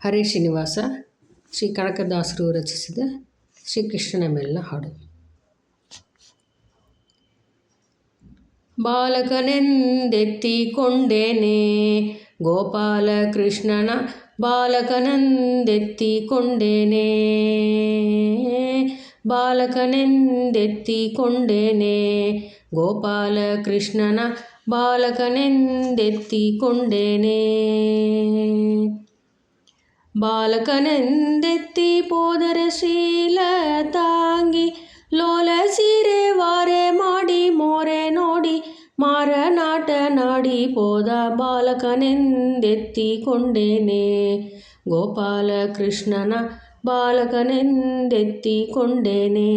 ಹರೇ ಶ್ರೀನಿವಾಸ ಶ್ರೀ ಕನಕದಾಸರು ರಚಿಸಿದ ಶ್ರೀಕೃಷ್ಣನ ಮೇಲಿನ ಹಾಡು. ಬಾಲಕನೆಂದೆತ್ತಿಕೊಂಡೇನೆ ಗೋಪಾಲ ಕೃಷ್ಣನ ಬಾಲಕನೆಂದೆತ್ತಿಕೊಂಡೇನೆ, ಬಾಲಕನೆಂದೆತ್ತಿಕೊಂಡೇನೆ ಗೋಪಾಲ ಕೃಷ್ಣನ ಬಾಲಕನೆಂದೆತ್ತಿಕೊಂಡೇನೆ. ಬಾಲಕನೆಂದೆತ್ತಿ ಪೋದರೆ ಶ್ರೀಲತಾಂಗಿ ಲೋಲ ಸೀರೆ ವಾರೆ ಮಾಡಿ ಮೋರೆ ನೋಡಿ ಮಾರನಾಟ ನಾಡಿ ಪೋದ ಬಾಲಕನೆಂದೆತ್ತಿಕೊಂಡೇನೆ ಗೋಪಾಲ ಕೃಷ್ಣನ ಬಾಲಕನೆಂದೆತ್ತಿಕೊಂಡೇನೆ.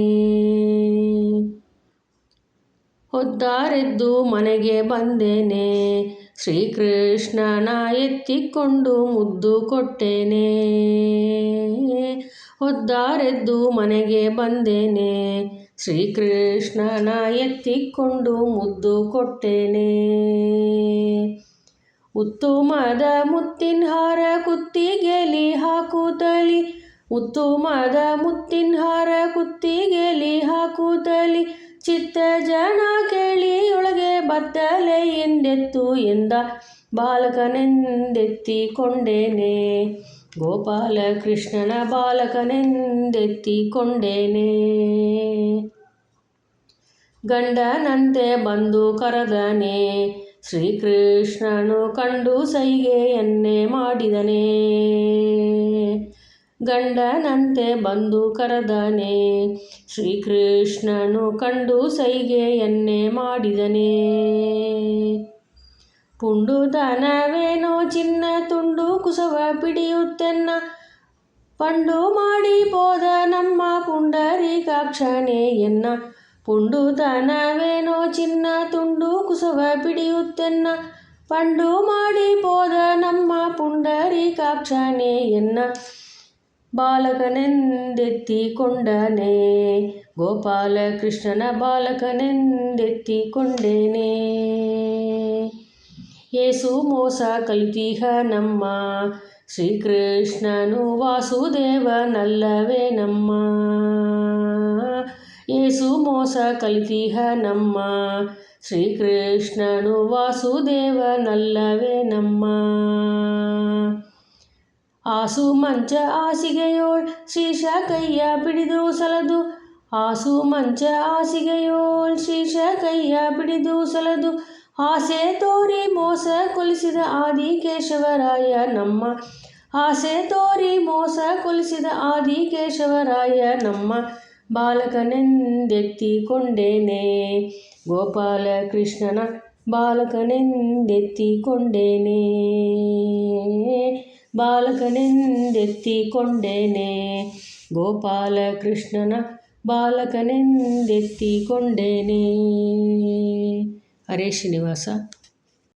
ಹೊದ್ದಾರೆದ್ದು ಮನೆಗೆ ಬಂದೇನೆ ಶ್ರೀಕೃಷ್ಣನ ಎತ್ತಿಕೊಂಡು ಮುದ್ದು ಕೊಟ್ಟೇನೆ. ಹೊದ್ದಾರೆದ್ದು ಮನೆಗೆ ಬಂದೇನೆ ಶ್ರೀಕೃಷ್ಣನ ಎತ್ತಿಕೊಂಡು ಮುದ್ದು ಕೊಟ್ಟೇನೆ. ಉತ್ತುಮದ ಮುತ್ತಿನ ಹಾರ ಕುತ್ತಿಗೆಲಿ ಹಾಕುತ್ತಲಿ, ಉತ್ತುಮದ ಮುತ್ತಿನ ಹಾರ ಕುತ್ತಿಗೆಲಿ ಹಾಕುತ್ತಲಿ ಚಿತ್ತ ಜನ ಕೇಳಿಯೊಳಗೆ ಬತ್ತಲೆ ಎಂದೆತ್ತು ಎಂದ ಬಾಲಕನೆಂದೆತ್ತಿಕೊಂಡೇನೆ ಗೋಪಾಲ ಕೃಷ್ಣನ ಬಾಲಕನೆಂದೆತ್ತಿಕೊಂಡೇನೆ. ಗಂಡನಂತೆ ಬಂದು ಕರೆದನೆ ಶ್ರೀಕೃಷ್ಣನು ಕಂಡು ಸೈಗೆಯನ್ನೇ ಮಾಡಿದನೆ. ಗಂಡನಂತೆ ಬಂದು ಕರೆದನೆ ಶ್ರೀಕೃಷ್ಣನು ಕಂಡು ಸೈಗೆಯನ್ನೇ ಮಾಡಿದನೆ. ಪುಂಡುತನವೇನೋ ಚಿನ್ನ ತುಂಡು ಕುಸವ ಪಿಡಿಯುತ್ತೆನ್ನ ಪಂಡು ಮಾಡಿ ಪೋದ ನಮ್ಮ ಪುಂಡರೀಕಾಕ್ಷನೇ ಎನ್ನ. ಪುಂಡುತನವೇನೋ ಚಿನ್ನ ತುಂಡು ಕುಸವ ಪಿಡಿಯುತ್ತೆನ್ನ ಪಂಡು ಮಾಡಿ ಪೋದ ನಮ್ಮ ಪುಂಡರೀಕಾಕ್ಷನೇ ಎನ್ನ. ಬಾಲಕನೆಂದೆತ್ತಿಕೊಂಡನೆ ಗೋಪಾಲ ಕೃಷ್ಣನ ಬಾಲಕನೆಂದೆತ್ತಿಕೊಂಡೇನೆ. ಏಸು ಮೋಸ ಕಲಿತಿಹ ನಮ್ಮ ಶ್ರೀಕೃಷ್ಣನು ವಾಸುದೇವನಲ್ಲವೇ ನಮ್ಮ. ಏಸು ಮೋಸ ಕಲಿತಿಹ ನಮ್ಮ ಶ್ರೀಕೃಷ್ಣನು ವಾಸುದೇವನಲ್ಲವೇ ನಮ್ಮ. ಆಸು ಮಂಚ ಹಾಸಿಗೆಯೋಳ್ ಶ್ರೀಶ ಕೈಯ ಬಿಡಿದು ಸಲದು, ಆಸು ಮಂಚ ಹಾಸಿಗೆಯೋಳ್ ಶ್ರೀಶ ಕೈಯ ಬಿಡಿದು ಸಲದು ಆಸೆ ತೋರಿ ಮೋಸ ಕೊಲಿಸಿದ ಆದಿಕೇಶವರಾಯ ನಮ್ಮ. ಆಸೆ ತೋರಿ ಮೋಸ ಕೊಲಿಸಿದ ಆದಿಕೇಶವರಾಯ ನಮ್ಮ. ಬಾಲಕನೆಂದೆತ್ತಿಕೊಂಡೇನೆ ಗೋಪಾಲ ಕೃಷ್ಣನ ಬಾಲಕನೆಂದೆತ್ತಿಕೊಂಡೇನೆ. ಬಾಲಕನೆಂದೆತ್ತಿಕೊಂಡೇನೆ ಗೋಪಾಲ ಕೃಷ್ಣನ ಬಾಲಕನೆಂದೆತ್ತಿಕೊಂಡೇನೆ. ಹರೇ ಶ್ರೀನಿವಾಸ.